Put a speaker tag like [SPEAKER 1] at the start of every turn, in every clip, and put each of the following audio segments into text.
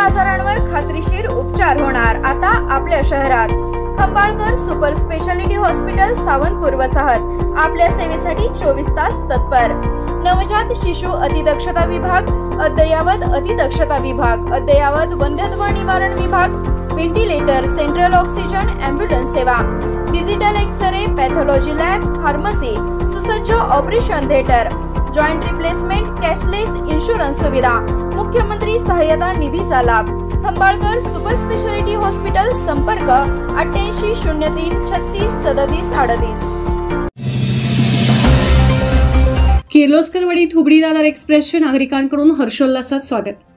[SPEAKER 1] आजारांवर खात्रीशीर उपचार होणार आता आपल्या शहरात। Khambalkar super speciality hospital Sawantpur वसाहत आपल्या सेवेसाठी 24 तास तत्पर। नवजात शिशु अतिदक्षता विभाग, अद्ययावत अतिदक्षता विभाग, अद्ययावत वंध्यत्व निवारण विभाग, व्हेंटिलेटर, सेंट्रल ऑक्सिजन, एम्ब्युलन्स सेवा, digital x ray, pathology lab, pharmacy, सुसज्ज operation theatre, joint replacement, cashless insurance सुविधा, मुख्यमंत्री सहायता निधीचा लाभ। खंबाळकर सुपर स्पेशालिटी हॉस्पिटल, संपर्क 88 03 36 37 38।
[SPEAKER 2] किर्लोस्करवाडीत हुबळी दादर एक्सप्रेसचे नागरिकांकडून हर्षोल्लासात स्वागत।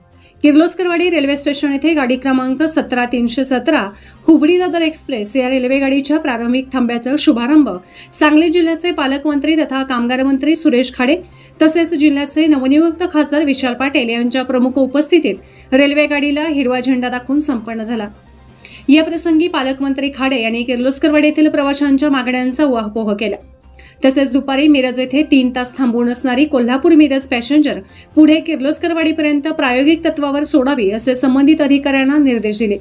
[SPEAKER 2] किर्लोस्करवाडी रेल्वे स्टेशन येथे गाडी क्रमांक 17317 हुबळी दादर एक्सप्रेस या रेल्वे गाडीच्या प्रारंभिक थांब्याचा शुभारंभ सांगली जिल्ह्याचे पालकमंत्री तथा कामगार मंत्री सुरेश खाडे तसेच जिल्ह्याचे नवनियुक्त खासदार विशाल पाटील यांच्या प्रमुख उपस्थितीत रेल्वे गाडीला हिरवा झेंडा दाखवून संपन्न झाला। या प्रसंगी पालकमंत्री खाडे यांनी किर्लोस्करवाडी येथील प्रवाशांच्या मागण्यांचा उहापोह केला। तसेच दुपारी मिरज येथे 3 तास थांबून असणारी कोल्हापूर मिरज पॅसेंजर पुढे किर्लोस्करवाडीपर्यंत प्रायोगिक तत्वावर सोडावी असे संबंधित अधिकाऱ्यांना निर्देश दिले।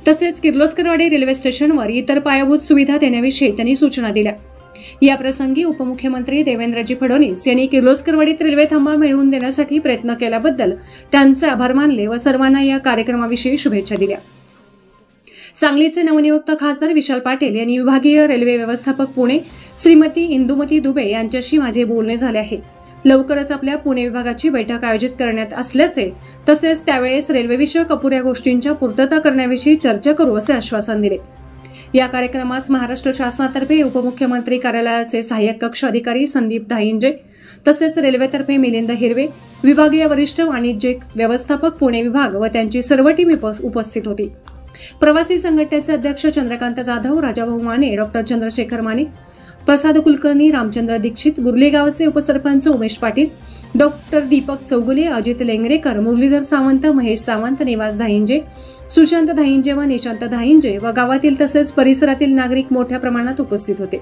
[SPEAKER 2] तसेच किर्लोस्करवाडी रेल्वे स्टेशनवर इतर पायाभूत सुविधा देण्याविषयी त्यांनी सूचना दिल्या। या प्रसंगी उपमुख्यमंत्री देवेंद्रजी फडणवीस यांनी किर्लोस्करवाडीत रेल्वे थांबा मिळवून देण्यासाठी प्रयत्न केल्याबद्दल त्यांचे आभार मानले व सर्वांना या कार्यक्रमाविषयी शुभेच्छा दिल्या। सांगलीचे नवनियुक्त खासदार विशाल पाटील यांनी विभागीय रेल्वे व्यवस्थापक पुणे श्रीमती इंदुमती दुबे यांच्याशी माझे बोलणे झाले आहे। लवकरच आपल्या पुणे विभागाची बैठक आयोजित करण्यात असल्याचे तसेच त्यावेळेस रेल्वेविषयक अपुऱ्या गोष्टींच्या पूर्तता करण्याविषयी चर्चा करू असे आश्वासन दिले। या कार्यक्रमास महाराष्ट्र शासनातर्फे उपमुख्यमंत्री कार्यालयाचे सहाय्यक कक्ष अधिकारी संदीप धाईंजे तसेच रेल्वेतर्फे मिलिंद हिरवे, विभागीय वरिष्ठ वाणिज्यिक व्यवस्थापक पुणे विभाग व त्यांची सर्व टीम उपस्थित होती। प्रवासी संघटनेचे अध्यक्ष चंद्रकांत जाधव, राजाभाऊ माने, डॉक्टर चंद्रशेखर माने, प्रसाद कुलकर्णी, रामचंद्र दीक्षित, बुर्ली गावचे उपसरपंच उमेश पाटील, डॉक्टर दीपक चौगुले, अजित लेंगरेकर, मुरलीधर सावंत, महेश सावंत, निवास धाईंजे, सुशांत धाईंजे व निशांत धाईंजे व गावातील तसेच परिसरातील नागरिक मोठ्या प्रमाणात उपस्थित होते।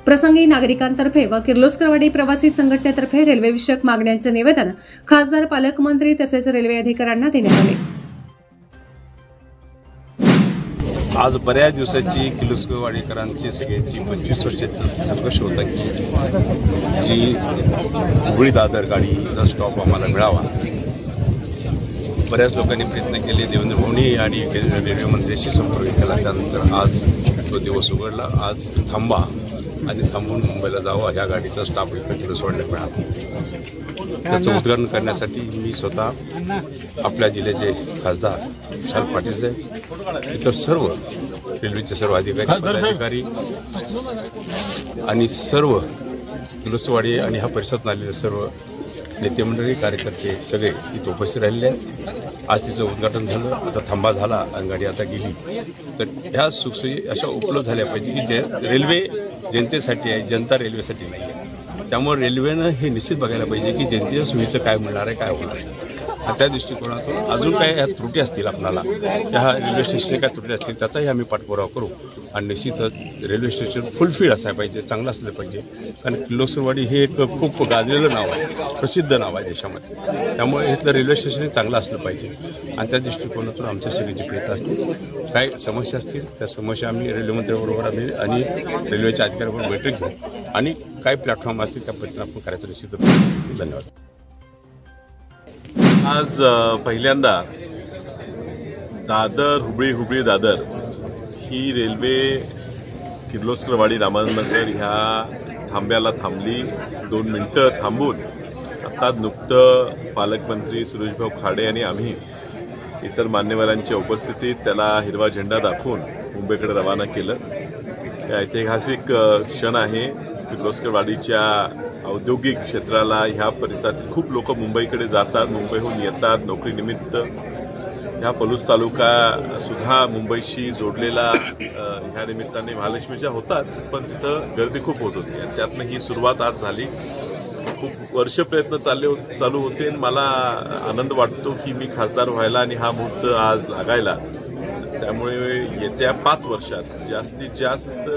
[SPEAKER 2] प्रसंगी नागरिकांतर्फे व किर्लोस्करवाडी प्रवासी संघटनेतर्फे रेल्वेविषयक मागण्यांचे निवेदन खासदार, पालकमंत्री तसेच रेल्वे अधिकाऱ्यांना देण्यात आले।
[SPEAKER 3] आज बऱ्याच दिवसाची किर्लोस्करवाडीकरांची सगळ्यांची 25 वर्षाचा संघर्ष होता की जी हुबळी दादर गाडीचा स्टॉप आम्हाला मिळावा। बऱ्याच लोकांनी प्रयत्न केले, देवेंद्र भाऊंनी आणि रेल्वे मंत्र्यांशी संपर्क केला, त्यानंतर आज तो दिवस उघडला। आज थांबा आणि थांबून मुंबईला जावं ह्या गाडीचा स्टॉप इकडे किर्लोस्करवाडीला मिळाला। त्याचं उद्घाटन करण्यासाठी मी स्वतः आपल्या जिल्ह्याचे खासदार विशाल पाटील साहेब, इतर सर्व रेल्वेचे सर्व अधिकारी आणि सर्व किर्लोस्करवाडी आणि ह्या परिसरात आलेले सर्व नेते मंडळी, कार्यकर्ते सगळे इथे उपस्थित राहिलेले आहेत। आज तिचं उद्घाटन झालं, आता थांबा झाला आणि गाडी आता गेली। तर ह्या सुखसोयी अशा उपलब्ध झाल्या पाहिजे की जे रेल्वे जनतेसाठी आहे, जनता रेल्वेसाठी नाही आहे। त्यामुळे रेल्वेनं हे निश्चित बघायला पाहिजे की जनतेच्या सोयीचं काय मिळणार आहे, काय होणार आहे। त्या दृष्टिकोनातून अजून काय ह्या त्रुटी असतील, आपल्याला ह्या रेल्वे स्टेशनचे काय त्रुटी असतील त्याचाही आम्ही पाठपुरावा करू आणि निश्चितच रेल्वे स्टेशन फुलफिल असायला पाहिजे, चांगलं असलं पाहिजे। कारण किर्लोस्करवाडी हे एक खूप गाजलेलं नाव आहे, प्रसिद्ध नाव आहे देशामध्ये, त्यामुळे इथलं रेल्वे स्टेशन चांगलं असलं पाहिजे आणि त्या दृष्टिकोनातून आमच्या सगळ्याची प्रयत्न असतील। काय समस्या असतील त्या समस्या आम्ही रेल्वे मंत्र्यांबरोबर आम्ही आणि रेल्वेच्या अधिकाऱ्यांबरोबर बैठक घेऊ आणि काय प्लॅटफॉर्म असतील त्या पद्धतीने आपण करायचं निश्चित करू। धन्यवाद।
[SPEAKER 4] आज पहिल्यांदा दादर हुबळी दादर ही रेल्वे किर्लोस्करवाडी रामानंदनगर ह्या थांब्याला थांबली। 2 मिनिटं थांबून आता नुकतं पालकमंत्री सुरेशभाऊ खाडे आणि आम्ही इतर मान्यवरांच्या उपस्थितीत त्याला हिरवा झेंडा दाखवून मुंबईकडे रवाना केलं। हे ऐतिहासिक क्षण आहे। किर्लोस्करवाडीच्या औद्योगिक क्षेत्राला ह्या परिसरातील खूप लोक मुंबईकडे जातात, मुंबईहून येतात नोकरीनिमित्त। ह्या पलूस तालुका सुद्धा मुंबईशी जोडलेला ह्या निमित्ताने महालक्ष्मीच्या होताच, पण तिथं गर्दी खूप होत होती आणि त्यातनं ही सुरुवात आज झाली। खूप वर्ष प्रयत्न चालू होते आणि मला आनंद वाटतो की मी खासदार व्हायला आणि हा मुहूर्त आज लागायला। त्यामुळे येत्या 5 वर्षात जास्तीत जास्त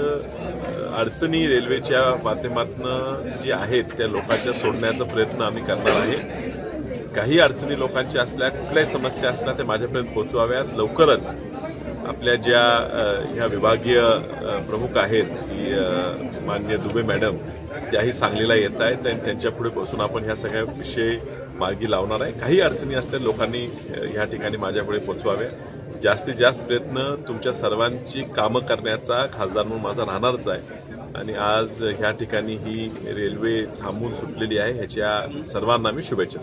[SPEAKER 4] अडचणी रेल्वेच्या माध्यमातून जी आहेत त्या लोकांच्या सोडण्याचा प्रयत्न आम्ही करणार आहे। काही अडचणी लोकांच्या असल्या, कुठल्याही समस्या असल्या ते माझ्यापर्यंत पोहोचवाव्यात. लवकरच आपल्या ज्या ह्या विभागीय प्रमुख आहेत की माननीय दुबे मॅडम, त्याही सांगलीला येत आहेत आणि त्यांच्या पुढे बसून आपण ह्या सगळ्या विषय मार्गी लावणार आहे. काही अडचणी असतील लोकांनी ह्या ठिकाणी माझ्यापुढे पोहोचवाव्या. जास्तीत जास्त प्रयत्न तुमच्या सर्वांची कामं करण्याचा खासदार म्हणून माझा राहणारच आहे. आणि आज ह्या ठिकाणी ही रेल्वे थांबून सुटलेली आहे, ह्याच्या सर्वांना मी शुभेच्छा.